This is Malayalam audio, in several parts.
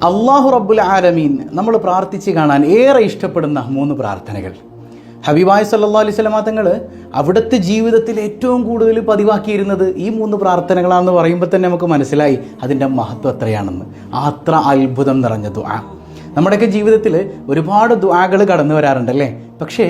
അല്ലാഹു റബ്ബുൽ ആലമീൻ നമ്മൾ പ്രാർത്ഥിച്ച് കാണാൻ ഏറെ ഇഷ്ടപ്പെടുന്ന 3 പ്രാർത്ഥനകൾ. ഹബീബായ സല്ലല്ലാഹു അലൈഹി വസല്ലം തങ്ങൾ അവിടുത്തെ ജീവിതത്തിൽ ഏറ്റവും കൂടുതൽ പതിവാക്കിയിരുന്നത് ഈ 3 പ്രാർത്ഥനകളാണെന്ന് പറയുമ്പോൾ തന്നെ നമുക്ക് മനസ്സിലായി അതിൻ്റെ മഹത്വം എത്രയാണെന്ന്. അത്ര അത്ഭുതം നിറഞ്ഞ ദുആ. നമ്മുടെയൊക്കെ ജീവിതത്തിൽ ഒരുപാട് ദുആകൾ കടന്നു വരാറുണ്ടല്ലേ. പക്ഷേ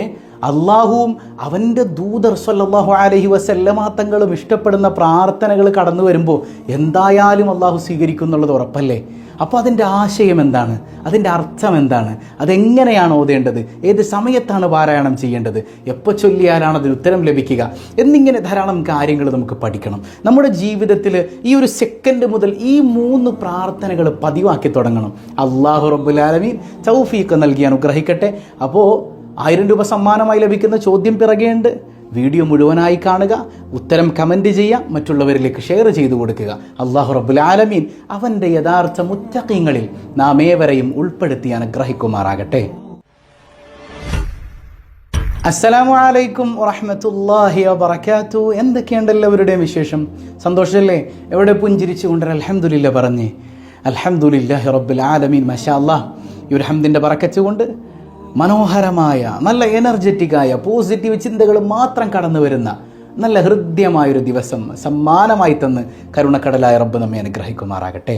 അള്ളാഹുവും അവൻ്റെ ദൂതർ സല്ലല്ലാഹു അലൈഹി വസല്ലമ തങ്ങളും ഇഷ്ടപ്പെടുന്ന പ്രാർത്ഥനകൾ കടന്നു വരുമ്പോൾ എന്തായാലും അള്ളാഹു സ്വീകരിക്കും എന്നുള്ളത് ഉറപ്പല്ലേ. അപ്പോൾ അതിൻ്റെ ആശയം എന്താണ്, അതിൻ്റെ അർത്ഥം എന്താണ്, അതെങ്ങനെയാണ് ഓതേണ്ടത്, ഏത് സമയത്താണ് പാരായണം ചെയ്യേണ്ടത്, എപ്പോൾ ചൊല്ലിയാലാണ് അതിന് ഉത്തരം ലഭിക്കുക എന്നിങ്ങനെ ധാരാളം കാര്യങ്ങൾ നമുക്ക് പഠിക്കണം. നമ്മുടെ ജീവിതത്തിൽ ഈ ഒരു സെക്കൻഡ് മുതൽ ഈ 3 പ്രാർത്ഥനകൾ പതിവാക്കി തുടങ്ങണം. അല്ലാഹു റബ്ബുൽ ആലമീൻ തൗഫീഖ് നൽകി അനുഗ്രഹിക്കട്ടെ. അപ്പോൾ 1000 രൂപ സമ്മാനമായി ലഭിക്കുന്ന ചോദ്യം പിറകെയുണ്ട്. വീഡിയോ മുഴുവനായി കാണുക, ഉത്തരം കമൻറ്റ് ചെയ്യുക, മറ്റുള്ളവരിലേക്ക് ഷെയർ ചെയ്തു കൊടുക്കുക. അല്ലാഹു റബ്ബുൽ ആലമീൻ അവൻ്റെ യഥാർത്ഥ മുത്തഖീങ്ങളിൽ നാം ഏവരെയും ഉൾപ്പെടുത്തി അനുഗ്രഹിക്കുമാറാകട്ടെ. അസ്സലാമു അലൈക്കും വറഹ്മത്തുള്ളാഹി വബറകാതുഹു. എന്തൊക്കെയുണ്ട് എല്ലാവരുടെയും വിശേഷം? സന്തോഷമല്ലേ? എവിടെ പുഞ്ചിരിച്ചു കൊണ്ട് അൽഹംദുലില്ലാ പറഞ്ഞേ. അൽഹംദുലില്ലാഹി റബ്ബിൽ ആലമീൻ. മാഷാ അല്ലാഹ്. ഈ ഒരു ഹംദിൻ്റെ ബറക്കത്ത് കൊണ്ട് മനോഹരമായ നല്ല എനർജറ്റിക്കായ പോസിറ്റീവ് ചിന്തകൾ മാത്രം കടന്നു വരുന്ന നല്ല ഹൃദ്യമായൊരു ദിവസം സമ്മാനമായി തന്ന് കരുണക്കടലായ റബ്ബ് നമ്മെ അനുഗ്രഹിക്കുമാറാകട്ടെ.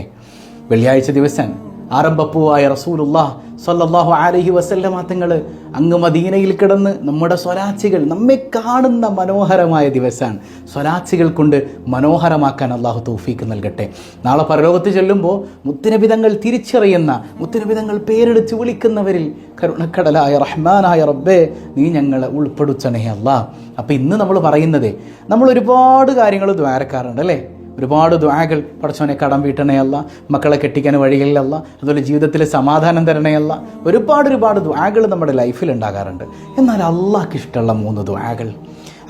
വെള്ളിയാഴ്ച ദിവസം ആരംഭപ്പൂവായ റസൂലുള്ളാഹ് സ്വല്ലല്ലാഹു അലൈഹി വസല്ലമ തങ്ങൾ അങ്ങ് മദീനയിൽ കിടന്ന് നമ്മുടെ സ്വലാച്ചികൾ നമ്മെ കാണുന്ന മനോഹരമായ ദിവസമാണ്. സ്വലാച്ചികൾ കൊണ്ട് മനോഹരമാക്കാൻ അള്ളാഹു തൗഫീക്ക് നൽകട്ടെ. നാളെ പരലോകത്ത് ചെല്ലുമ്പോൾ മുത്തുനബി തങ്ങൾ തിരിച്ചറിയുന്ന, മുത്തുനബി തങ്ങൾ പേരെടുത്ത് വിളിക്കുന്നവരിൽ കരുണക്കടലായ റഹ്മാനായ റബ്ബേ നീ ഞങ്ങളെ ഉൾപ്പെടുത്തണേ അല്ലാ. അപ്പോൾ ഇന്ന് നമ്മൾ പറയുന്നത്, നമ്മൾ ഒരുപാട് കാര്യങ്ങൾ ദ്വാരക്കാറുണ്ട് അല്ലേ. ഒരുപാട് ദുആകൾ, പടച്ചോനെ കടം വീട്ടണയല്ല, മക്കളെ കെട്ടിക്കാൻ വഴികളിലല്ല, അതുപോലെ ജീവിതത്തിൽ സമാധാനം തരണയല്ല, ഒരുപാട് ദുആകൾ നമ്മുടെ ലൈഫിൽ ഉണ്ടാകാറുണ്ട്. എന്നാൽ അള്ളാഹ്ക്ക് ഇഷ്ടമുള്ള 3 ദുആകൾ,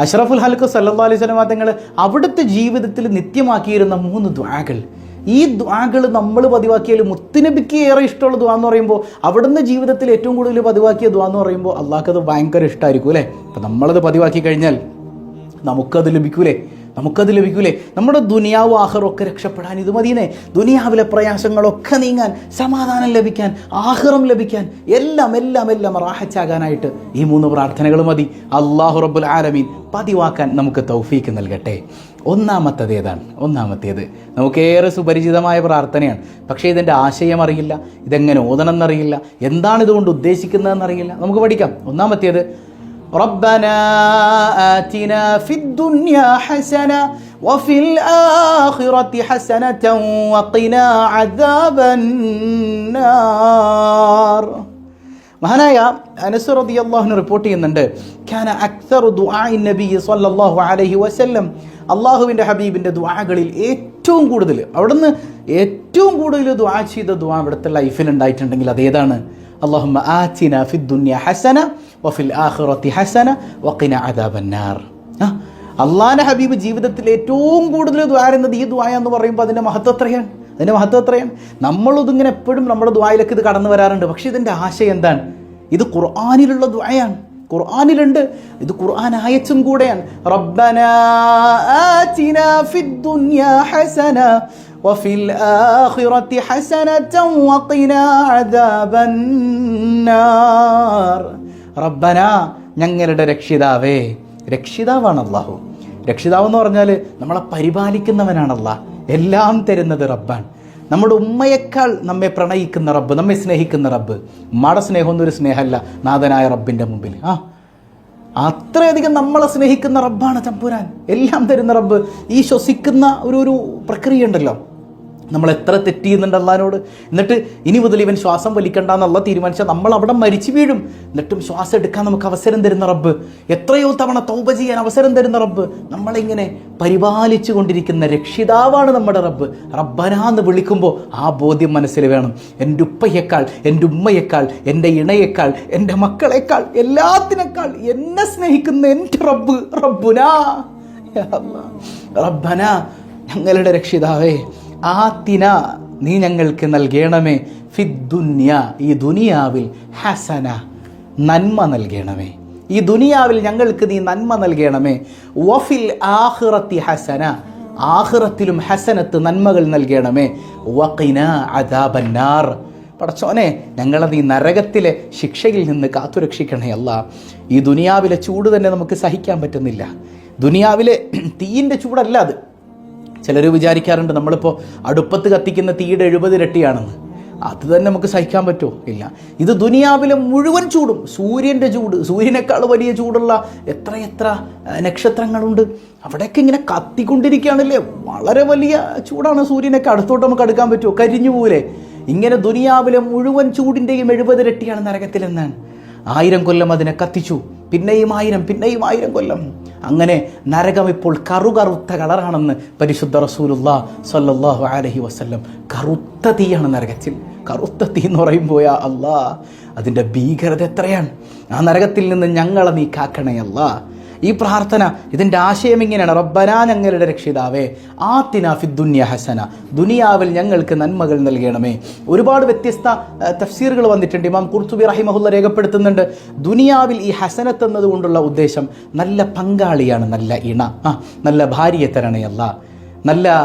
അഷ്റഫുൽ ഹൽഖ് സല്ലല്ലാഹു അലൈഹി വസല്ലം തങ്ങൾ അവിടുത്തെ ജീവിതത്തിൽ നിത്യമാക്കിയിരുന്ന 3 ദുആകൾ. ഈ ദുആകൾ നമ്മൾ പതിവാക്കിയാൽ മുത്തുനബിക്ക് ഏറെ ഇഷ്ടമുള്ള ദുആ എന്ന് പറയുമ്പോൾ, അവിടുന്ന് ജീവിതത്തിൽ ഏറ്റവും കൂടുതൽ പതിവാക്കിയ ദുആ എന്ന് പറയുമ്പോൾ അള്ളാഹ്ക്ക് അത് ഭയങ്കര ഇഷ്ടമായിരിക്കും അല്ലേ. അപ്പം നമ്മളത് പതിവാക്കി കഴിഞ്ഞാൽ നമുക്കത് ലഭിക്കൂലേ. നമ്മുടെ ദുനിയാവ് ആഖിറൊക്കെ രക്ഷപ്പെടാൻ ഇത് മതിയേ. ദുനിയാവിലെ പ്രയാസങ്ങളൊക്കെ നീങ്ങാൻ, സമാധാനം ലഭിക്കാൻ, ആഖിറം ലഭിക്കാൻ, എല്ലാം റാഹത്താകാനായിട്ട് ഈ 3 പ്രാർത്ഥനകൾ മതി. അല്ലാഹു റബ്ബുൽ ആലമീൻ പതിവാക്കാൻ നമുക്ക് തൗഫീക്ക് നൽകട്ടെ. ഒന്നാമത്തേത് നമുക്കേറെ സുപരിചിതമായ പ്രാർത്ഥനയാണ്. പക്ഷേ ഇതിൻ്റെ ആശയം അറിയില്ല, ഇതെങ്ങനെ ഓതണം എന്നറിയില്ല, എന്താണ് ഇതുകൊണ്ട് ഉദ്ദേശിക്കുന്നതെന്നറിയില്ല. നമുക്ക് പഠിക്കാം. ഒന്നാമത്തേത് ربنا آتنا في الدنيا حسنة وفي الآخرة حسنة وقنا عذاب النار. മഹാനായ അനസ് റളിയല്ലാഹു അൻഹു റിപ്പോർട്ട് ചെയ്യുന്നുണ്ട്, കാന അക്സറു ദുആഇൻ നബി സ്വല്ലല്ലാഹു അലൈഹി വസല്ലം, അല്ലാഹുവിൻ്റെ ഹബീബിൻ്റെ ദുആകളിൽ ഏറ്റവും കൂടുതൽ, അവിടുന്ന് ഏറ്റവും കൂടുതൽ ദുആ ചെയ്ത ദുആ ഇവിടുത്തെ ലൈഫിൽ ഉണ്ടായിട്ടുണ്ടെങ്കിൽ അതേതാണ്? അല്ലാഹുമ്മ ആതിനാ ഫിദ് ദുനിയ ഹസന വഫിൽ ആഖിറതി ഹസന വഖിനാ അദാബന്നാർ. അള്ളാഹുവിൻ്റെ ഹബീബ് ജീവിതത്തിൽ ഏറ്റവും കൂടുതൽ ദുആ ചെയ്യുന്നത് ഈ ദുആ എന്ന് പറയുമ്പോൾ അതിൻ്റെ മഹത്വം എത്രയാണ്. നമ്മളിതിങ്ങനെ എപ്പോഴും നമ്മുടെ ദുആയിലേക്ക് ഇത് കടന്നു വരാറുണ്ട്. പക്ഷേ ഇതിൻ്റെ ആശയം എന്താണ്? ഇത് ഖുർആനിലുള്ള ദുആയാണ്, ഖുർആനിലുണ്ട്. ഇത് ഖുർആൻ ആയത്തും കൂടെയാണ്. റബ്ബനാ ആതിനാ ഫിദ് ദുനിയ ഹസന വഫിൽ ആഖിറതി ഹസനതൻ വഖിനാ അദാബന്നാർ. റബ്ബന, ഞങ്ങളുടെ രക്ഷിതാവേ. രക്ഷിതാവാണ് അല്ലാഹു. രക്ഷിതാവെന്ന് പറഞ്ഞാൽ നമ്മളെ പരിപാലിക്കുന്നവനാണ് അല്ലാഹ്. എല്ലാം തരുന്നത് റബ്ബാണ്. നമ്മുടെ ഉമ്മയേക്കാൾ നമ്മെ പ്രണയിക്കുന്ന റബ്ബ്, നമ്മെ സ്നേഹിക്കുന്ന റബ്ബ്. ഉമ്മയുടെ സ്നേഹമൊന്നും ഒരു സ്നേഹമല്ല നാഥനായ റബ്ബിൻ്റെ മുമ്പിൽ. അത്രയധികം നമ്മളെ സ്നേഹിക്കുന്ന റബ്ബാണ് തമ്പുരാൻ. എല്ലാം തരുന്ന റബ്ബ്. ഈ ശ്വസിക്കുന്ന ഒരു പ്രക്രിയ ഉണ്ടല്ലോ, നമ്മൾ എത്ര തെറ്റ് ചെയ്യുന്നുണ്ട് അള്ളാഹിനോട്. എന്നിട്ട് ഇനി മുതൽ ഇവൻ ശ്വാസം വലിക്കണ്ടെന്നുള്ള തീരുമാനിച്ചാൽ നമ്മൾ അവിടെ മരിച്ചു വീഴും. എന്നിട്ടും ശ്വാസം എടുക്കാൻ നമുക്ക് അവസരം തരുന്ന റബ്ബ്, എത്രയോ തവണ തൗബ ചെയ്യാൻ അവസരം തരുന്ന റബ്ബ്, നമ്മളിങ്ങനെ പരിപാലിച്ചു കൊണ്ടിരിക്കുന്ന രക്ഷിതാവാണ് നമ്മുടെ റബ്ബ്. റബ്ബനാന്ന് വിളിക്കുമ്പോൾ ആ ബോധ്യം മനസ്സിൽ വേണം. എൻ്റെ ഉപ്പയേക്കാൾ, എൻ്റെ ഉമ്മയേക്കാൾ, എൻ്റെ ഇണയേക്കാൾ, എൻ്റെ മക്കളേക്കാൾ, എല്ലാത്തിനേക്കാൾ എന്നെ സ്നേഹിക്കുന്ന എൻ്റെ റബ്ബ് റബ്ബുനാ. റബ്ബന, ഞങ്ങളുടെ രക്ഷിതാവേ, ആതിന, നീ ഞങ്ങൾക്ക് നൽകണമേ, ഫിദ്ദുന്യ, ഈ ദുനിയാവിൽ, ഹസന, നന്മ നൽകണമേ. ഈ ദുനിയാവിൽ ഞങ്ങൾക്ക് നീ നന്മ നൽകണമേ. വഫിൽ ആഖിറത്തി ഹസന, ആഖിറത്തിലും ഹസനത്ത്, നന്മകൾ നൽകണമേ. വഖിന അദാബന്നാർ, പടച്ചോനെ ഞങ്ങളെ നീ നരകത്തിലെ ശിക്ഷയിൽ നിന്ന് കാത്തുരക്ഷിക്കണേ അല്ലാ. ഈ ദുനിയാവിലെ ചൂട് തന്നെ നമുക്ക് സഹിക്കാൻ പറ്റുന്നില്ല. ദുനിയാവിലെ തീയിൻ്റെ ചൂടല്ല അത്. ചിലർ വിചാരിക്കാറുണ്ട് നമ്മളിപ്പോൾ അടുപ്പത്ത് കത്തിക്കുന്ന തീയുടെ 70 ഇരട്ടിയാണെന്ന്. അത് തന്നെ നമുക്ക് സഹിക്കാൻ പറ്റുമോ? ഇല്ല. ഇത് ദുനിയാവിലെ മുഴുവൻ ചൂടും, സൂര്യൻ്റെ ചൂട്, സൂര്യനേക്കാൾ വലിയ ചൂടുള്ള എത്ര നക്ഷത്രങ്ങളുണ്ട്. അവിടെയൊക്കെ ഇങ്ങനെ കത്തിക്കൊണ്ടിരിക്കുകയാണല്ലേ. വളരെ വലിയ ചൂടാണ്. സൂര്യനൊക്കെ അടുത്തോട്ട് നമുക്ക് അടുക്കാൻ പറ്റുമോ? കരിഞ്ഞു പോലെ. ഇങ്ങനെ ദുനിയാവിലെ മുഴുവൻ ചൂടിൻ്റെയും 70 ഇരട്ടിയാണ് നരകത്തിലെന്നാണ്. 1000 കൊല്ലം അതിനെ കത്തിച്ചു, പിന്നെയും 1000 കൊല്ലം. അങ്ങനെ നരകം ഇപ്പോൾ കറുകറുത്ത കളറാണെന്ന് പരിശുദ്ധ റസൂലുള്ളാഹി സ്വല്ലല്ലാഹു അലൈഹി വസല്ലം. കറുത്ത തീയാണ് നരകത്തിൽ. കറുത്ത തീ എന്ന് പറയുമ്പോൾ യാ അല്ലാ, അതിൻ്റെ ഭീകരത എത്രയാണ്. ആ നരകത്തിൽ നിന്ന് ഞങ്ങളെ നീ കാക്കണേ അല്ലാ. ഈ പ്രാർത്ഥന, ഇതിൻ്റെ ആശയം ഇങ്ങനെയാണ്: റബ്ബനാ, ഞങ്ങളുടെ രക്ഷിതാവേ, ആതിനാ ഫിദ്ദുനിയ ഹസന, ദുനിയാവിൽ ഞങ്ങൾക്ക് നന്മകൾ നൽകണമേ. ഒരുപാട് വ്യത്യസ്ത തഫ്സീറുകൾ വന്നിട്ടുണ്ട്. ഇമാം ഖുർത്തുബി റഹിമഹുല്ല രേഖപ്പെടുത്തുന്നുണ്ട്, ദുനിയാവിൽ ഈ ഹസനത്ത് എന്നതുകൊണ്ടുള്ള ഉദ്ദേശം നല്ല പങ്കാളിയാണ്, നല്ല ഇണ, നല്ല ഭാര്യയെ തരണയല്ല, നല്ല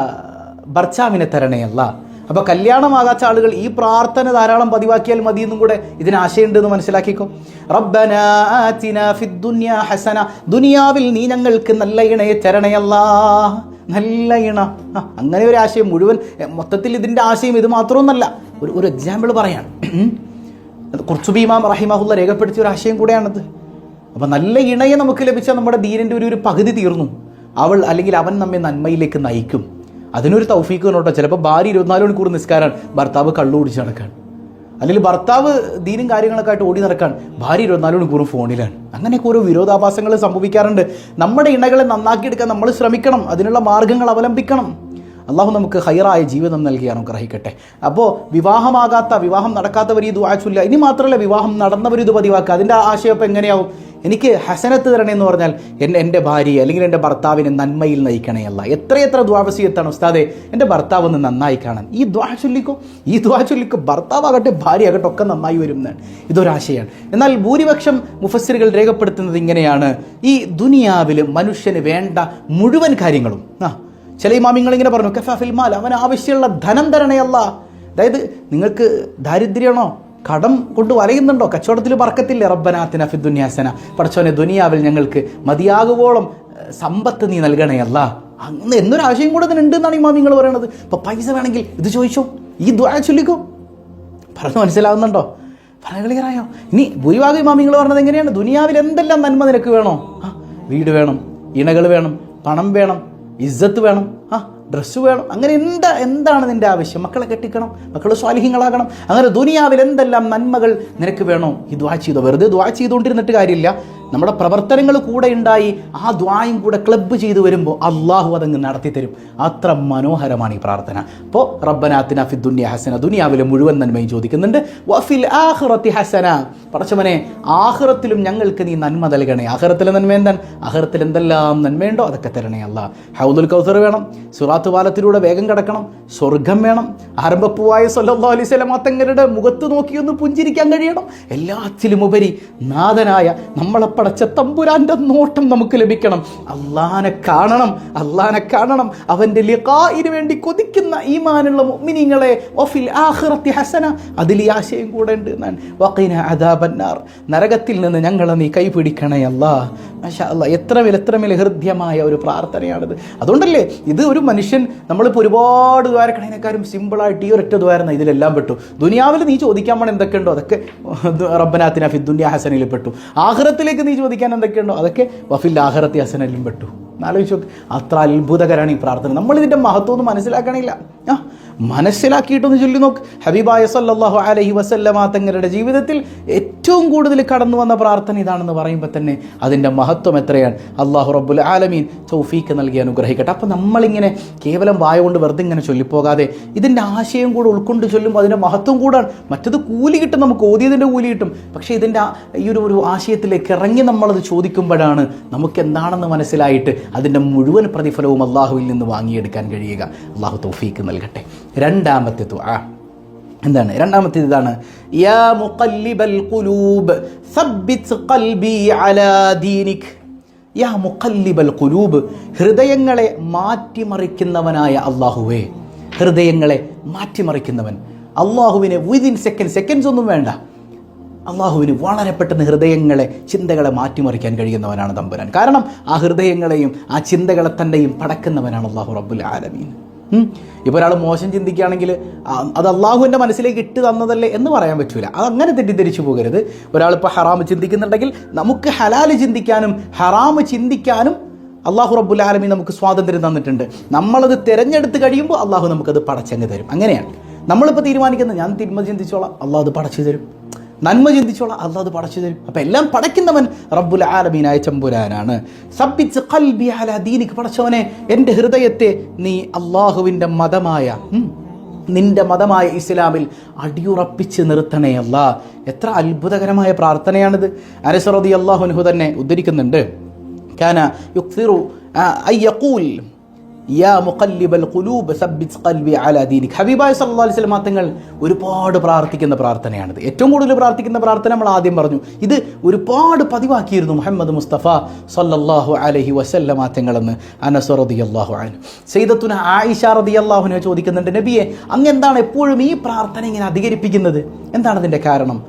ഭർത്താവിനെ തരണയല്ല. അപ്പോൾ കല്യാണമാകാത്ത ആളുകൾ ഈ പ്രാർത്ഥന ധാരാളം പതിവാക്കിയാൽ മതി എന്നും കൂടെ ഇതിന് ആശയമുണ്ടെന്ന് മനസ്സിലാക്കിക്കോ. റബ്ബനാ ആതിനാ ഫിദ്ദുനിയ ഹസന, ദുനിയാവിൽ നീ ഞങ്ങൾക്ക് നല്ല ഇണയെ തരണയല്ലാ. നല്ല ഇണ, അങ്ങനെ ഒരു ആശയം. മുഴുവൻ മൊത്തത്തിൽ ഇതിൻ്റെ ആശയം ഇത് മാത്രമൊന്നല്ല. ഒരു എക്സാമ്പിൾ പറയാണ്. ഖുർത്തുബി ഇമാം റഹിമഹുല്ല രേഖപ്പെടുത്തിയ ഒരു ആശയം കൂടെയാണത്. അപ്പോൾ നല്ല ഇണയെ നമുക്ക് ലഭിച്ചാൽ നമ്മുടെ ദീനിൻ്റെ ഒരു പകുതി തീർന്നു. അവൾ അല്ലെങ്കിൽ അവൻ നമ്മെ നന്മയിലേക്ക് നയിക്കും. അതിനൊരു തൗഫീക്ക് കേട്ടോ. ചിലപ്പോൾ ഭാര്യ 24 മണിക്കൂർ നിസ്കാരാണ്, ഭർത്താവ് കള്ളു കുടിച്ച് നടക്കാൻ. അല്ലെങ്കിൽ ഭർത്താവ് ദീനും കാര്യങ്ങളൊക്കെ ആയിട്ട് ഓടി നടക്കാൻ, ഭാര്യ 24 മണിക്കൂറും ഫോണിലാണ്. അങ്ങനെയൊക്കെ ഓരോ വിരോധാഭാസങ്ങൾ സംഭവിക്കാറുണ്ട്. നമ്മുടെ ഇണകളെ നന്നാക്കിയെടുക്കാൻ നമ്മൾ ശ്രമിക്കണം, അതിനുള്ള മാർഗങ്ങൾ അവലംബിക്കണം. അള്ളാഹു നമുക്ക് ഹൈറായ ജീവിതം നൽകിയാണ് അനുഗ്രഹിക്കട്ടെ. അപ്പോൾ വിവാഹം നടക്കാത്തവർ ഈ ദുആ ചൊല്ലുക. ഇനി മാത്രമല്ല, വിവാഹം നടന്നവർ ഇത് പതിവാക്കുക. അതിൻ്റെ ആശയം അപ്പോൾ എങ്ങനെയാവും? എനിക്ക് ഹസനത്ത് തരണേ എന്ന് പറഞ്ഞാൽ എൻ്റെ ഭാര്യയെ അല്ലെങ്കിൽ എൻ്റെ ഭർത്താവിനെ നന്മയിൽ നയിക്കണേ അല്ല. എത്ര ദുആ വസിയത്താണ് ഉസ്താദേ, എൻ്റെ ഭർത്താവ് ഒന്ന് നന്നായി കാണാൻ. ഈ ദുആ ചൊല്ലിക്കോ. ഭർത്താവാകട്ടെ ഭാര്യയാകട്ടെ ഒക്കെ നന്നായി വരും എന്നാണ്. ഇതൊരാശയമാണ്. എന്നാൽ ഭൂരിപക്ഷം മുഫസ്സിറുകൾ രേഖപ്പെടുത്തുന്നത് ഇങ്ങനെയാണ്: ഈ ദുനിയാവിൽ മനുഷ്യന് വേണ്ട മുഴുവൻ കാര്യങ്ങളും, ചില ഇമാമിങ്ങൾ ഇങ്ങനെ പറഞ്ഞു, കഫാഫിൽ മാൽ, അവന് ആവശ്യമുള്ള ധനം തരണയല്ല. അതായത് നിങ്ങൾക്ക് ദാരിദ്ര്യമാണോ, കടം കൊണ്ട് വലയുന്നുണ്ടോ, കച്ചവടത്തിൽ ബർക്കത്തില്ലേ, റബ്ബനാ ആതിനാ ഫിദ്ദുനിയ ഹസന, പടച്ചോനെ ദുനിയാവിൽ ഞങ്ങൾക്ക് മതിയാകുവോളം സമ്പത്ത് നീ നൽകണയല്ല. അങ്ങനെ എന്നൊരാശയം കൂടെ ഇതിനുണ്ട് എന്നാണ് ഇമാമിങ്ങൾ പറയുന്നത്. ഇപ്പോൾ പൈസ വേണമെങ്കിൽ ഇത് ചോദിച്ചോ, ഈ ദുആ ചൊല്ലിക്കോ. പറഞ്ഞു മനസ്സിലാവുന്നുണ്ടോ? പറഞ്ഞു ക്ലിയറായോ? ഇനി ഭൂരിഭാഗം ഇമാമിങ്ങൾ പറഞ്ഞത് എങ്ങനെയാണ്? ദുനിയാവിൽ എന്തെല്ലാം നന്മ നിനക്ക് വേണോ? വീട് വേണം, ഇണകൾ വേണം, പണം വേണം, ഇസ്സത്ത് വേണം, ഡ്രസ്സ് വേണം, അങ്ങനെ എന്താണ് നിൻ്റെ ആവശ്യം? മക്കളെ കെട്ടിക്കണം, മക്കൾ സ്വാലിഹീങ്ങളാകണം, അങ്ങനെ ദുനിയാവിൽ എന്തെല്ലാം നന്മകൾ നിനക്ക് വേണോ? ഈ ദുആ ചെയ്തോ. വെറുതെ ദുആ ചെയ്തുകൊണ്ടിരുന്നിട്ട് കാര്യമില്ല. നമ്മുടെ പ്രവർത്തനങ്ങൾ കൂടെ ഉണ്ടായി ആ ദ്വായും കൂടെ ക്ലബ്ബ് ചെയ്തു വരുമ്പോൾ അള്ളാഹു അതങ്ങ് നടത്തിത്തരും. അത്ര മനോഹരമാണ് ഈ പ്രാർത്ഥന. അപ്പോൾ റബ്ബനാ ആതിനാ ഫിദ്ദുനിയ ഹസന, ദുനിയാവിലെ മുഴുവൻ നന്മയും ചോദിക്കുന്നുണ്ട്. വഫിൽ ആഖിറതി ഹസന, പടച്ചവനെ ആഖിറത്തിലും ഞങ്ങൾക്ക് നീ നന്മ നൽകണേ. ആഖിറത്തിലെ നന്മ എന്താണ്? ആഖിറത്തിൽ എന്തെല്ലാം നന്മയുണ്ടോ അതൊക്കെ തരണേ അല്ലാ. ഹൗദുൽ കൗസർ വേണം, സിറാത്ത് പാലത്തിലൂടെ വേഗം കടക്കണം, സ്വർഗം വേണം, ആരംഭപ്പൂവായ സല്ലല്ലാഹു അലൈഹി വസല്ലം തങ്ങളുടെ മുഖത്ത് നോക്കിയൊന്ന് പുഞ്ചിരിക്കാൻ കഴിയണം. എല്ലാത്തിലും ഉപരി നാഥനായ നമ്മളെ പടച്ച തമ്പുരാന്റെ നോട്ടം നമുക്ക് ലഭിക്കണം. അള്ളാനെ കാണണം. അവൻ്റെ ലിഖാഇന് വേണ്ടി കൊതിക്കുന്ന ഈമാനുള്ള മുഅ്മിനീങ്ങളെ വഫിൽ ആഖിറതി ഹസന, അതിൽ ഈ ആശയം കൂടെ ഉണ്ട് എന്നാണ്. വഖിന അദാബന്നാർ, നരകത്തിൽ നിന്ന് ഞങ്ങളെ നീ കൈപിടിക്കണേ അല്ലാഹ്. മാഷാ അല്ലാഹ്, എത്രമേൽ ഹൃദ്യമായ ഒരു പ്രാർത്ഥനയാണിത്. അതുകൊണ്ടല്ലേ ഇത് ഒരു മനുഷ്യൻ, നമ്മളിപ്പോൾ ഒരുപാട് ദ്വാരക്കണേക്കാരും സിമ്പിളായിട്ട് ഈ ഒരൊറ്റ ദ്വാരം ഇതിലെല്ലാം പെട്ടു. ദുനിയാവിൽ നീ ചോദിക്കാൻ വേണം എന്തൊക്കെയുണ്ടോ അതൊക്കെ റബ്ബനാ ആതിനാ ഫിദ്ദുനിയ ഹസനയിൽ പെട്ടു. ആഖിറത്തിലേക്ക് നീ ചോദിക്കാൻ എന്തൊക്കെയുണ്ടോ അതൊക്കെ വഫിൽ ആഖിറതി ഹസനയിലും പെട്ടു. ആലോചിച്ചു നോക്ക്, അത്ര അത്ഭുതകരമാണ് ഈ പ്രാർത്ഥന. നമ്മളിതിൻ്റെ മഹത്വം ഒന്നും മനസ്സിലാക്കണില്ല. മനസ്സിലാക്കിയിട്ടൊന്ന് ചൊല്ലി നോക്ക്. ഹബീബായ സല്ലല്ലാഹു അലൈഹി വസല്ലമ തങ്ങളുടെ ജീവിതത്തിൽ ഏറ്റവും കൂടുതൽ കടന്നു വന്ന പ്രാർത്ഥന ഇതാണെന്ന് പറയുമ്പോൾ തന്നെ അതിൻ്റെ മഹത്വം എത്രയാണ്. അല്ലാഹു റബ്ബുൽ ആലമീൻ തൗഫീക്ക് നൽകി അനുഗ്രഹിക്കട്ടെ. അപ്പോൾ നമ്മളിങ്ങനെ കേവലം വായ കൊണ്ട് വെറുതെ ഇങ്ങനെ ചൊല്ലിപ്പോകാതെ ഇതിൻ്റെ ആശയം കൂടെ ഉൾക്കൊണ്ട് ചൊല്ലുമ്പോൾ അതിൻ്റെ മഹത്വം കൂടാണ്. മറ്റത് കൂലി കിട്ടും, നമുക്ക് ഓതിയതിൻ്റെ കൂലി കിട്ടും. പക്ഷേ ഇതിൻ്റെ ഈ ഒരു ആശയത്തിലേക്ക് ഇറങ്ങി നമ്മളത് ചോദിക്കുമ്പോഴാണ് നമുക്ക് എന്താണെന്ന് മനസ്സിലായിട്ട് അതിൻ്റെ മുഴുവൻ പ്രതിഫലവും അള്ളാഹുവിൽ നിന്ന് വാങ്ങിയെടുക്കാൻ കഴിയുക. അള്ളാഹു തൗഫീക്ക് നൽകട്ടെ. രണ്ടാമത്തെ ദുആ എന്താണ്? രണ്ടാമത്തേത് ഇതാണ്: യാ മുഖല്ലിബൽ ഖുലൂബ് സബ്ബിത് ഖൽബി അലാ ദീനിക്. യാ മുഖല്ലിബൽ ഖുലൂബ്, ഹൃദയങ്ങളെ മാറ്റിമറിക്കുന്നവനായ അള്ളാഹുവേ, ഹൃദയങ്ങളെ മാറ്റിമറിക്കുന്നവൻ. അള്ളാഹുവിനെ വിതിൻ സെക്കൻഡ്സ് ഒന്നും വേണ്ട, അള്ളാഹുവിന് വളരെ പെട്ടെന്ന് ഹൃദയങ്ങളെ, ചിന്തകളെ മാറ്റിമറിക്കാൻ കഴിയുന്നവനാണ് തമ്പുരാൻ. കാരണം ആ ഹൃദയങ്ങളെയും ആ ചിന്തകളെ തന്നെയും പടക്കുന്നവനാണ് അള്ളാഹു റബ്ബുൽ ആലമീൻ. ഇപ്പോൾ ഒരാൾ മോശം ചിന്തിക്കുകയാണെങ്കിൽ അത് അള്ളാഹുവിൻ്റെ മനസ്സിലേക്ക് ഇട്ട് തന്നതല്ലേ എന്ന് പറയാൻ പറ്റൂല. അതങ്ങനെ തെറ്റിദ്ധരിച്ചു പോകരുത്. ഒരാളിപ്പോൾ ഹറാമ് ചിന്തിക്കുന്നുണ്ടെങ്കിൽ നമുക്ക് ഹലാല് ചിന്തിക്കാനും ഹറാമ് ചിന്തിക്കാനും അള്ളാഹു റബ്ബുൽ ആലമീൻ നമുക്ക് സ്വാതന്ത്ര്യം തന്നിട്ടുണ്ട്. നമ്മളത് തിരഞ്ഞെടുത്ത് കഴിയുമ്പോൾ അള്ളാഹു നമുക്കത് പടച്ചങ്ങ് തരും. അങ്ങനെയാണ് നമ്മളിപ്പോൾ തീരുമാനിക്കുന്നത്. ഞാൻ തിന്മ ചിന്തിച്ചോളാം, അള്ളാഹു അത് പടച്ചു തരും. നന്മ ചിന്തിച്ചോളാം, അള്ളാഹു അത് പടച്ചു തരും. അപ്പം എല്ലാം പടയ്ക്കുന്നവൻ റബ്ബുൽ ആലമീനായ തമ്പുരാനാണ്. സബ്ബിത് ഖൽബി അലാ ദീനിക്, പടച്ചവനെ എൻ്റെ ഹൃദയത്തെ നീ അള്ളാഹുവിൻ്റെ മതമായ, നിന്റെ മതമായ ഇസ്ലാമിൽ അടിയുറപ്പിച്ച് നിർത്തണേ അല്ലാ. എത്ര അത്ഭുതകരമായ പ്രാർത്ഥനയാണിത്. അനസ് റളിയല്ലാഹു അൻഹു തന്നെ ഉദ്ധരിക്കുന്നുണ്ട്, കാന യുക്സിറു അയ്യഖൂൽ യാ മുഖല്ലിബൽ ഖുലൂബ് സബ്ബിത് ഖൽബി അലാ ദീനിക്. ഹബീബായ സല്ലല്ലാഹു അലൈഹി വസല്ലം തങ്ങൾ ഒരുപാട് പ്രാർത്ഥിക്കുന്ന പ്രാർത്ഥനയാണിത്. ഏറ്റവും കൂടുതൽ പ്രാർത്ഥിക്കുന്ന പ്രാർത്ഥന നമ്മൾ ആദ്യം പറഞ്ഞു. ഇത് ഒരുപാട് പതിവാക്കിയിരുന്നു മുഹമ്മദ് മുസ്തഫ സല്ലല്ലാഹു അലൈഹി വസല്ലം തങ്ങളെന്ന് അനസ് റളിയല്ലാഹു അൻഹു. സയ്യിദത്തുന ആയിഷ റളിയല്ലാഹു അൻഹ ചോദിക്കുന്നുണ്ട്, നബിയെ അങ്ങ് എന്താണ് എപ്പോഴും ഈ പ്രാർത്ഥന ഇങ്ങനെ അധികരിപ്പിക്കുന്നത്? എന്താണ് അതിൻ്റെ കാരണം?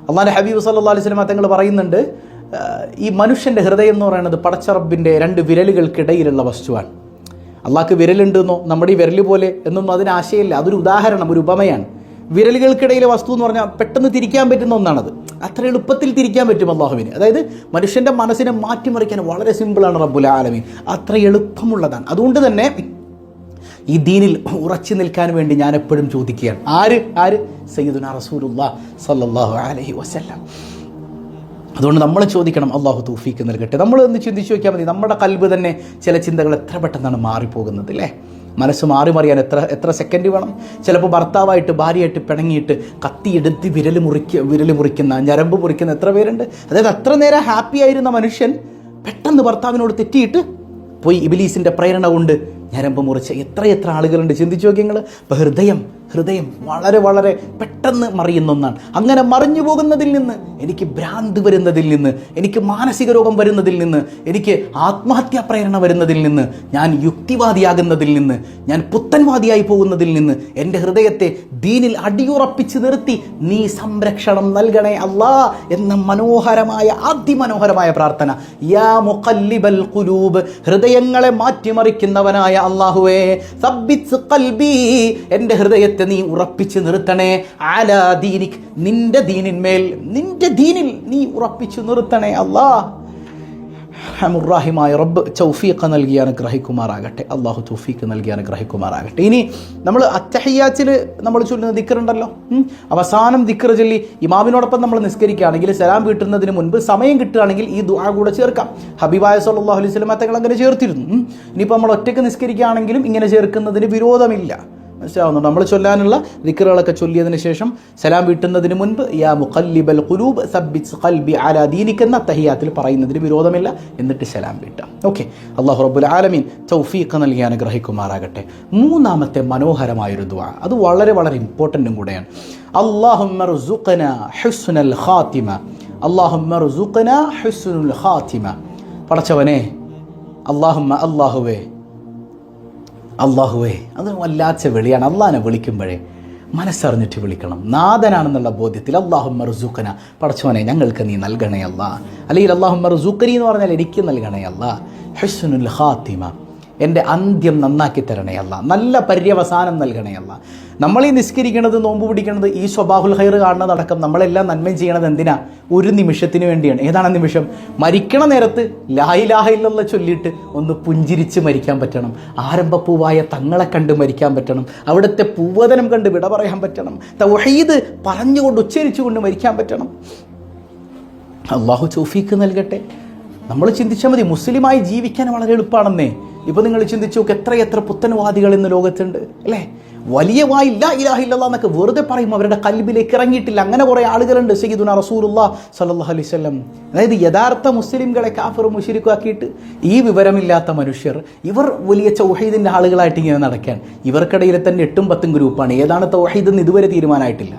അല്ലാഹുവിൻ്റെ ഹബീബ് സല്ലല്ലാഹു അലൈഹി വസല്ലം തങ്ങൾ പറയുന്നുണ്ട്, ഈ മനുഷ്യൻ്റെ ഹൃദയം എന്ന് പറയുന്നത് പടച്ച റബ്ബിൻ്റെ 2 വിരലുകൾക്കിടയിലുള്ള വസ്തുവാണ്. അള്ളാഹ്ക്ക് വിരലുണ്ടെന്നോ നമ്മുടെ ഈ വിരൽ പോലെ എന്നൊന്നും അതിന് ആശയമില്ല. അതൊരു ഉദാഹരണം, ഒരു ഉപമയാണ്. വിരലുകൾക്കിടയിലെ വസ്തു എന്ന് പറഞ്ഞാൽ പെട്ടെന്ന് തിരിക്കാൻ പറ്റുന്ന ഒന്നാണത്. അത്ര എളുപ്പത്തിൽ തിരിക്കാൻ പറ്റും അള്ളാഹുവിന്. അതായത് മനുഷ്യൻ്റെ മനസ്സിനെ മാറ്റിമറിക്കാൻ വളരെ സിമ്പിളാണ് റബ്ബുൽ ആലമീൻ. അത്ര എളുപ്പമുള്ളതാണ്. അതുകൊണ്ട് തന്നെ ഈ ദീനിൽ ഉറച്ചു നിൽക്കാൻ വേണ്ടി ഞാൻ എപ്പോഴും ചോദിക്കുകയാണ്, ആര് സയ്യിദുനാ റസൂലുള്ളാഹി സ്വല്ലല്ലാഹു അലൈഹി വസല്ലം. അതുകൊണ്ട് നമ്മൾ ചോദിക്കണം, അള്ളാഹു തൗഫീക്ക് നൽകട്ടെ. നമ്മൾ ഒന്ന് ചിന്തിച്ച് നോക്കിയാൽ മതി, നമ്മുടെ കൽബ് തന്നെ ചില ചിന്തകൾ എത്ര പെട്ടെന്നാണ് മാറിപ്പോകുന്നത് അല്ലേ? മനസ്സ് മാറിമറിയാൻ എത്ര സെക്കൻഡ് വേണം? ചിലപ്പോൾ ഭർത്താവായിട്ട് ഭാര്യയായിട്ട് പിണങ്ങിയിട്ട് കത്തിയെടുത്ത് വിരൽ മുറിക്കുന്ന, ഞരമ്പ് മുറിക്കുന്ന എത്ര പേരുണ്ട്? അതായത് അത്ര നേരം ഹാപ്പി ആയിരുന്ന മനുഷ്യൻ പെട്ടെന്ന് ഭർത്താവിനോട് തെറ്റിയിട്ട് പോയി ഇബ്ലീസിൻ്റെ പ്രേരണ കൊണ്ട് ഞരമ്പ് മുറിച്ച എത്ര ആളുകളുണ്ട്. ചിന്തിച്ചു നോക്കി നിങ്ങൾ. ഇപ്പോൾ ഹൃദയം വളരെ വളരെ പെട്ടെന്ന് മറിയുന്ന ഒന്നാണ്. അങ്ങനെ മറിഞ്ഞു പോകുന്നതിൽ നിന്ന്, എനിക്ക് ഭ്രാന്ത് വരുന്നതിൽ നിന്ന്, എനിക്ക് മാനസിക രോഗം വരുന്നതിൽ നിന്ന്, എനിക്ക് ആത്മഹത്യാ പ്രേരണ വരുന്നതിൽ നിന്ന്, ഞാൻ യുക്തിവാദിയാകുന്നതിൽ നിന്ന്, ഞാൻ പുത്തൻവാദിയായി പോകുന്നതിൽ നിന്ന് എൻ്റെ ഹൃദയത്തെ ദീനിൽ അടിയുറപ്പിച്ച് നിർത്തി നീ സംരക്ഷണം നൽകണേ അല്ലാ എന്ന അതിമനോഹരമായ പ്രാർത്ഥന. യാ മുഖല്ലിബൽ ഖുലൂബ്, ഹൃദയങ്ങളെ മാറ്റിമറിക്കുന്നവനായ അല്ലാഹുവേ, സബ്ബിത് ഖൽബി, എൻ്റെ ഹൃദയത്തെ നീ ഉറപ്പിച്ച് നിർത്തണേ, അലാ ദീനിക്, നിന്റെ ദീനിന്മേൽ, നിന്റെ ദീനിൽ നീ ഉറപ്പിച്ചു നിർത്തണേ അല്ലാ. റഹ്മുർ റബ്ബ് തൗഫീഖ് നൽകി അനുഗ്രഹിക്കുമാറാകട്ടെ. അള്ളാഹു തൗഫീഖ് നൽകി അനുഗ്രഹിക്കുമാറാകട്ടെ. ഇനി നമ്മൾ അത്തഹിയ്യാത്തിൽ നമ്മൾ ചൊല്ലുന്ന ദിക്റുണ്ടല്ലോ, അവസാനം ദിക്ർ ചൊല്ലി ഇമാമിനോടൊപ്പം നമ്മൾ നിസ്കരിക്കുകയാണെങ്കിൽ സലാം വീട്ടുന്നതിന് മുൻപ് സമയം കിട്ടുകയാണെങ്കിൽ ഈ ദുആ കൂടെ ചേർക്കാം. ഹബീബായ സല്ലല്ലാഹു അലൈഹി വസല്ലം തങ്ങൾ അങ്ങനെ ചേർത്തിരുന്നു. ഇനിയിപ്പോൾ നമ്മൾ ഒറ്റയ്ക്ക് നിസ്കരിക്കുകയാണെങ്കിലും ഇങ്ങനെ ചേർക്കുന്നതിന് വിരോധമില്ല. മനസ്സിലാവുന്നുണ്ട്? നമ്മൾ ചൊല്ലാനുള്ള ദിക്റുകളൊക്കെ ചൊല്ലിയതിന് ശേഷം സലാം വീട്ടുന്നതിന് മുൻപ് യാ മുഖല്ലിബൽ ഖുലൂബ് സബ്ബിത് ഖൽബി അലാ ദീനിക് എന്ന തഹിയ്യാത്തിൽ പറയുന്നതിന് വിരോധമില്ല. എന്നിട്ട് സലാം വീട്ടാം. ഓക്കെ. അല്ലാഹു റബ്ബുൽ ആലമീൻ തൗഫീഖ് നൽകി അനുഗ്രഹിക്കുമാറാകട്ടെ. മൂന്നാമത്തെ മനോഹരമായൊരു ദുആ, അത് വളരെ വളരെ ഇമ്പോർട്ടൻറ്റും കൂടെയാണ്. അല്ലാഹുമ്മ ർസുഖ്നാ ഹുസ്നുൽ ഖാത്തിമ, അല്ലാഹുമ്മ ർസുഖ്നാ ഹുസ്നുൽ ഖാത്തിമ. പടച്ചവനെ, അള്ളാഹുവേ, അത് വല്ലാത്ത വിളിയാണ്. അള്ളാഹിനെ വിളിക്കുമ്പോഴേ മനസ്സറിഞ്ഞിട്ട് വിളിക്കണം. നാഥനാണെന്നുള്ള ബോധ്യത്തിൽ അല്ലാഹുമ്മ ർസുഖ്ന, പടച്ചവനെ ഞങ്ങൾക്ക് നീ നൽകണേ അല്ലാ. അല്ലെങ്കിൽ അല്ലാഹുമ്മ ർസുഖ്നി എന്ന് പറഞ്ഞാൽ എനിക്ക് നൽകണേ അല്ലാ. ഹുസ്നുൽ ഖാത്തിമ, എൻ്റെ അന്ത്യം നന്നാക്കി തരണേ അല്ലാ. നല്ല പര്യവസാനം നൽകണേ അല്ലാ. നമ്മൾ ഈ നിസ്കരിക്കണത്, നോമ്പ് പിടിക്കണത്, ഈ സ്വബാഹുൽ ഖൈർ കാണുന്നതടക്കം നമ്മളെല്ലാം നന്മയും ചെയ്യണത് എന്തിനാ? ഒരു നിമിഷത്തിന് വേണ്ടിയാണ്. ഏതാണ് നിമിഷം? മരിക്കണ നേരത്ത് ലാ ഇലാഹ ഇല്ലല്ലാഹ് ചൊല്ലിയിട്ട് ഒന്ന് പുഞ്ചിരിച്ച് മരിക്കാൻ പറ്റണം. ആരംഭപ്പൂവായ തങ്ങളെ കണ്ട് മരിക്കാൻ പറ്റണം. അവിടുത്തെ പൂവദനം കണ്ട് വിട പറയാൻ പറ്റണം. തൗഹീദ് പറഞ്ഞുകൊണ്ട് ഉച്ചരിച്ചുകൊണ്ട് മരിക്കാൻ പറ്റണം. അള്ളാഹു തൗഫീഖ് നൽകട്ടെ. നമ്മൾ ചിന്തിച്ചാൽ മതി, മുസ്ലിമായി ജീവിക്കാൻ വളരെ എളുപ്പമാണെന്നേ. ഇപ്പോൾ നിങ്ങൾ ചിന്തിച്ചു നോക്ക്, എത്ര പുത്തൻവാദികൾ ഇന്ന് ലോകത്തുണ്ട് അല്ലേ? വലിയ വായി ലാ ഇലാഹ ഇല്ലല്ലാഹ് എന്നൊക്കെ വെറുതെ പറയും, അവരുടെ കൽബിലേക്ക് ഇറങ്ങിയിട്ടില്ല. അങ്ങനെ കുറേ ആളുകളുണ്ട്. സയ്യിദുനാ റസൂലുള്ളാഹി സ്വല്ലല്ലാഹു അലൈഹി വസല്ലം, അതായത് യഥാർത്ഥ മുസ്ലിംകളെ കാഫിർ മുശ്രിക്കാക്കിയിട്ട് ഈ വിവരമില്ലാത്ത മനുഷ്യർ, ഇവർ വലിയ തൗഹീദിൻ്റെ ആളുകളായിട്ട് ഇങ്ങനെ നടക്കാൻ. ഇവർക്കിടയിൽ തന്നെ 8ഉം 10ഉം ഗ്രൂപ്പാണ്. ഏതാണ് തൗഹീദ് എന്ന് ഇതുവരെ തീരുമാനമായിട്ടില്ല.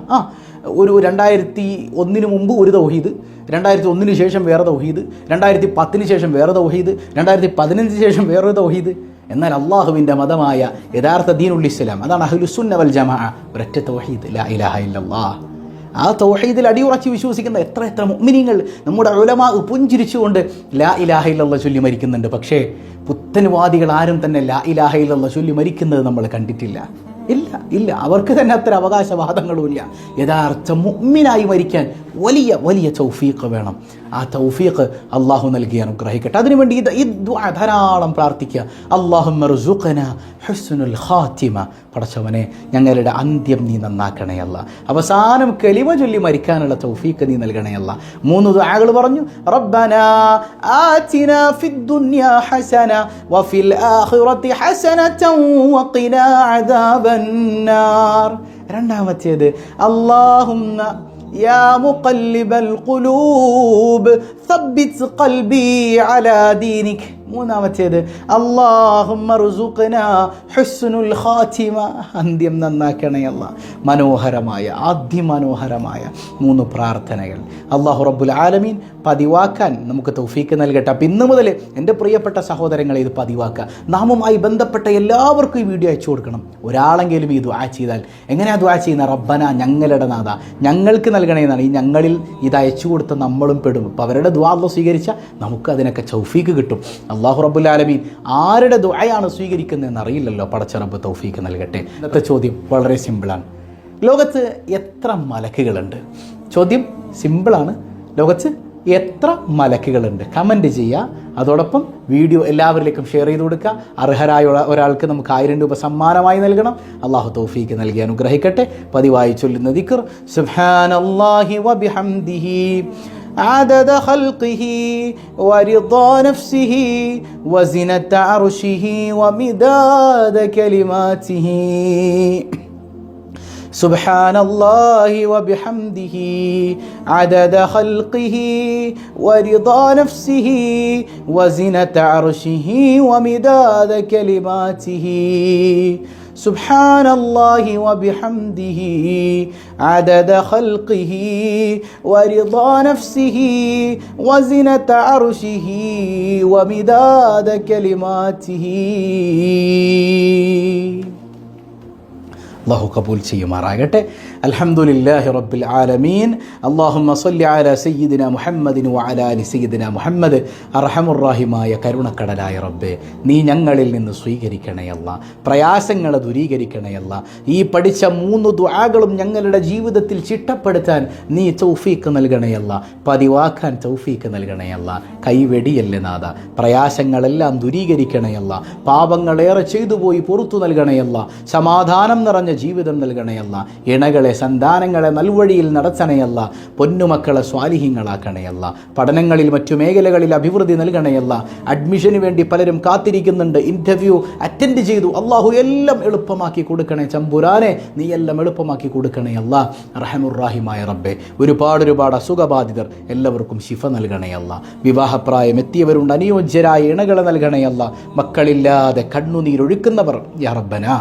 ഒരു 2001 മുമ്പ് ഒരു തൗഹീദ്, 2001 ശേഷം വേറെ തൗഹീദ്, 2010 ശേഷം വേറെ തൗഹീദ്, 2015 ശേഷം വേറൊരു തൗഹീദ്. എന്നാൽ അള്ളാഹുവിൻ്റെ മതമായ യഥാർത്ഥ ദീനുൽ ഇസ്ലാം, അതാണ് അഹ്ലുസുന്ന വൽ ജമാഅ, ഒരൊറ്റ തൗഹീദ്, ലാ ഇലാഹ ഇല്ലല്ലാഹ്. ആ തൗഹീദിൽ അടിയുറച്ച് വിശ്വസിക്കുന്ന എത്ര മുഅ്മിനീങ്ങൾ നമ്മുടെ ഉലമാ പുഞ്ചിരിച്ചുകൊണ്ട് ലാ ഇലാഹ ഇല്ലല്ലാഹ് ചൊല്ലി മരിക്കുന്നുണ്ട്. പക്ഷേ പുത്തൻവാദികൾ ആരും തന്നെ ലാ ഇലാഹ ഇല്ലല്ലാഹ് ചൊല്ലി മരിക്കുന്നത് നമ്മൾ കണ്ടിട്ടില്ല. ഇല്ല, അവർക്ക് തന്നെ അത്ര അവകാശവാദങ്ങളുമില്ല. യഥാർത്ഥ മുഅ്മിനായി മരിക്കാൻ വലിയ തൗഫീഖ് വേണം. ആ തൗഫീഖ് അള്ളാഹു നൽകി അനുഗ്രഹിക്കട്ടെ. അതിനുവേണ്ടി ഈ ദുആ ധാരാളം പ്രാർത്ഥിക്കുക. അല്ലാഹുമ്മ ർസുഖനാ ഹുസ്നുൽ ഖാത്തിമ, പടച്ചവനെ ഞങ്ങളുടെ അന്ത്യം നീ നന്നാക്കണേ അല്ലാ, അവസാനം കലിമ ചൊല്ലി മരിക്കാനുള്ള തൗഫീഖ് നീ നൽകണേ അല്ലാ. 3 ദുആകൾ പറഞ്ഞു. റബ്ബനാ ആതിനാ ഫിദ് ദുനിയാ ഹസന വഫിൽ ആഖിറതി ഹസനതൻ വഖിനാ അദാബന്നാർ. രണ്ടാമത്തേത് അല്ലാഹുമ്മ യാ മുഖല്ലിബൽ ഖുലൂബ് സബ്ബിത് ഖൽബി അലാ ദീനിക്. മൂന്നാമത്തേത് അല്ലാഹുമ്മ ർസുഖനാ ഹുസ്നുൽ ഖാതിമ, അന്ത്യം നന്നാക്കണേ അല്ലാ. മനോഹരമായ അതിമനോഹരമായ 3 പ്രാർത്ഥനകൾ അല്ലാഹു റബ്ബുൽ ആലമീൻ പതിവാക്കാൻ നമുക്ക് തൗഫീക്ക് നൽകട്ടെ. അപ്പം ഇന്ന് മുതൽ എൻ്റെ പ്രിയപ്പെട്ട സഹോദരങ്ങളെ ഇത് പതിവാക്കുക. നാമുമായി ബന്ധപ്പെട്ട എല്ലാവർക്കും ഈ വീഡിയോ അയച്ചു കൊടുക്കണം. ഒരാളെങ്കിലും ഈ ദുആ ചെയ്താൽ എങ്ങനെയാണ് ദുആ ചെയ്യുന്ന? റബ്ബന, ഞങ്ങളുടെ നാഥ ഞങ്ങൾക്ക് നൽകണേ എന്നാണ്. ഈ ഞങ്ങളിൽ ഇത് അയച്ചു കൊടുത്ത നമ്മളും പെടും. അപ്പോൾ അവരുടെ ദുആ അല്ലാഹു സ്വീകരിച്ചാൽ നമുക്ക് അതിനൊക്കെ തൗഫീക്ക് കിട്ടും. അല്ലാഹു റബ്ബുൽ ആലമീൻ ആരുടെ ദുആയാണ് സ്വീകരിക്കുന്നതെന്ന് അറിയില്ലല്ലോ. പടച്ച റബ്ബ് തൗഫീക്ക് നൽകട്ടെ. ഇന്നത്തെ ചോദ്യം വളരെ സിമ്പിളാണ്. ലോകത്ത് എത്ര മലക്കുകളുണ്ട്? ചോദ്യം സിമ്പിളാണ്. ലോകത്ത് എത്ര മലക്കുകളുണ്ട്? കമൻറ്റ് ചെയ്യുക. അതോടൊപ്പം വീഡിയോ എല്ലാവരിലേക്കും ഷെയർ ചെയ്ത് കൊടുക്കുക. അർഹരായ ഒരാൾക്ക് നമുക്ക് 1000 രൂപ സമ്മാനമായി നൽകണം. അള്ളാഹു തൗഫീക്ക് നൽകി അനുഗ്രഹിക്കട്ടെ. പതിവായി ചൊല്ലുന്ന ദിക്ർ സുബ്ഹാനല്ലാഹി വബിഹംദിഹി عدد خلقه ورضا نفسه وزنة عرشه ومداد كلماته. سبحان الله وبحمده عدد خلقه ورضا نفسه وزنة عرشه ومداد كلماته. سبحان الله وبحمده عدد خلقه ورضا نفسه وزنة عرشه ومداد كلماته. അല്ലാഹു കബൂൽ ചെയ്യുമാറാകട്ടെ. അൽഹംദുലില്ലാഹി റബ്ബിൽ ആലമീൻ. അല്ലാഹുമ്മ സ്വല്ലി അലാ സയ്യിദിന മുഹമ്മദിൻ വഅലാ ആലി സയ്യിദിന മുഹമ്മദ്. അർഹമുർ റഹീമായ കരുണക്കടലായ റബ്ബേ, നീ ഞങ്ങളിൽ നിന്ന് സ്വീകരിക്കണേ അല്ലാ, പ്രയാസങ്ങളെ ദൂരീകരിക്കണേ അല്ലാ. ഈ പഠിച്ച 3 ദുആകളും ഞങ്ങളുടെ ജീവിതത്തിൽ ചിട്ടപ്പെടുത്താൻ നീ തൗഫീക്ക് നൽകണേ അല്ലാ, പതിവാക്കാൻ തൗഫീക്ക് നൽകണേ അല്ലാ. കൈവെടിയല്ലേ നാഥ, പ്രയാസങ്ങളെല്ലാം ദൂരീകരിക്കണേ അല്ലാ, പാപങ്ങളേറെ ചെയ്തു പോയി പുറത്തു നൽകണേ അല്ലാ, സമാധാനം നിറഞ്ഞ ജീവിതം നൽകണയല്ല, ഇണകളെ സന്താനങ്ങളെ നൽവഴിയിൽ നടത്തണയല്ല, പൊന്നുമക്കളെ സ്വാലിഹീങ്ങളാക്കണയല്ല, പഠനങ്ങളിൽ മറ്റു മേഖലകളിൽ അഭിവൃദ്ധി നൽകണയല്ല. അഡ്മിഷന് വേണ്ടി പലരും കാത്തിരിക്കുന്നുണ്ട്, ഇൻ്റർവ്യൂ അറ്റൻഡ് ചെയ്തു. അള്ളാഹു എല്ലാം എളുപ്പമാക്കി കൊടുക്കണേ ചമ്പുരാനെ, നീ എല്ലാം എളുപ്പമാക്കി കൊടുക്കണയല്ല. റഹമുർ റഹീമായ റബ്ബെ, ഒരുപാട് അസുഖബാധിതർ എല്ലാവർക്കും ശിഫ നൽകണയല്ല. വിവാഹപ്രായം എത്തിയവരുണ്ട്, അനുയോജ്യരായ ഇണകളെ നൽകണയല്ല. മക്കളില്ലാതെ കണ്ണുനീരൊഴുക്കുന്നവർ യാ റബ്ബനാ,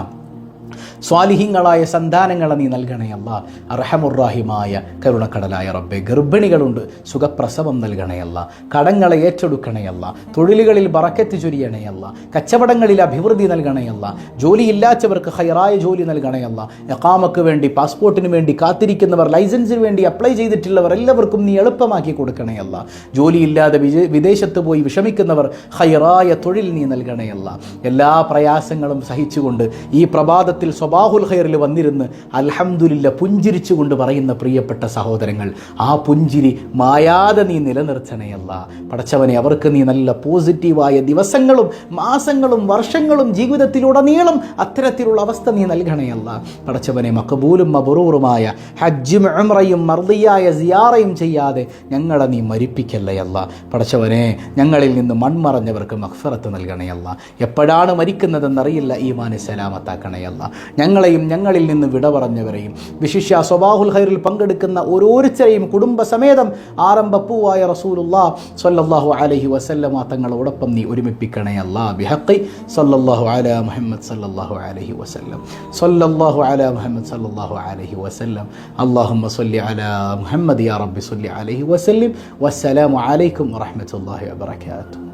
സ്വാലിഹീങ്ങളായ സന്താനങ്ങളെ നീ നൽകണയല്ല. അർഹമുർ-റഹീമായ കരുണക്കടലായ റബ്ബെ, ഗർഭിണികളുണ്ട്, സുഖപ്രസവം നൽകണയല്ല, കടങ്ങളെ ഏറ്റെടുക്കണയല്ല, തൊഴിലുകളിൽ ബറക്കത്ത് ചൊരിയണയല്ല, കച്ചവടങ്ങളിൽ അഭിവൃദ്ധി നൽകണയല്ല, ജോലിയില്ലാത്തവർക്ക് ഹൈറായ ജോലി നൽകണയല്ല, ഇഖാമക്ക് വേണ്ടി പാസ്പോർട്ടിന് വേണ്ടി കാത്തിരിക്കുന്നവർ, ലൈസൻസിന് വേണ്ടി അപ്ലൈ ചെയ്തിട്ടുള്ളവർ എല്ലാവർക്കും നീ എളുപ്പമാക്കി കൊടുക്കണയല്ല. ജോലിയില്ലാതെ വിദേശത്ത് പോയി വിഷമിക്കുന്നവർ ഹൈറായ തൊഴിൽ നീ നൽകണയല്ല. എല്ലാ പ്രയാസങ്ങളും സഹിച്ചുകൊണ്ട് ഈ പ്രഭാതത്തിൽ സ്വബാഹുൽ ഖൈറിൽ വന്നിരുന്ന് അൽഹംദുലില്ല പുഞ്ചിരിച്ചുകൊണ്ട് പറയുന്ന പ്രിയപ്പെട്ട സഹോദരങ്ങൾ, ആ പുഞ്ചിരി മായാതെ നീ നിലനിർത്തണയല്ല. പടച്ചവനെ, അവർക്ക് നീ നല്ല പോസിറ്റീവായ ദിവസങ്ങളും മാസങ്ങളും വർഷങ്ങളും ജീവിതത്തിലുടനീളം അത്തരത്തിലുള്ള അവസ്ഥ നീ നൽകണയല്ല. പടച്ചവനെ, മഖബൂലും മബ്റൂറുമായ ഹജ്ജും ഉംറയും മർദിയായ സിയാറയും ചെയ്യാതെ ഞങ്ങളെ നീ മരിപ്പിക്കല്ലയല്ല. പടച്ചവനെ, ഞങ്ങളിൽ നിന്ന് മൺമറഞ്ഞവർക്ക് മഗ്ഫിറത്ത് നൽകണയല്ല. എപ്പോഴാണ് മരിക്കുന്നതെന്നറിയില്ല, ഈമാനെ സലാമത്താക്കണയല്ല. ഞങ്ങളെയും ഞങ്ങളിൽ നിന്ന് വിട പറഞ്ഞവരെയും വിശിഷ്യ സ്വബാഹുൽ ഖൈറിൽ പങ്കെടുക്കുന്ന ഓരോരുത്തരെയും കുടുംബസമേതം ആരംഭപ്പൂവായ റസൂലുള്ളാഹി സ്വല്ലല്ലാഹു അലൈഹി വസല്ലമ തങ്ങളോടൊപ്പം നീ ഒരുമിപ്പിക്കണേ അല്ലാ. ബിഹഖി സ്വല്ലല്ലാഹു അലാ മുഹമ്മദ് സ്വല്ലല്ലാഹു അലൈഹി വസല്ലം, സ്വല്ലല്ലാഹു അലാ മുഹമ്മദ് സ്വല്ലല്ലാഹു അലൈഹി വസല്ലം. അല്ലാഹുമ്മ സ്വല്ലി അലാ മുഹമ്മദ് യാ റബ്ബി സ്വല്ലി അലൈഹി വസല്ലം. വസ്സലാമു അലൈക്കും വറഹ്മത്തുള്ളാഹി വബറകാതുഹു.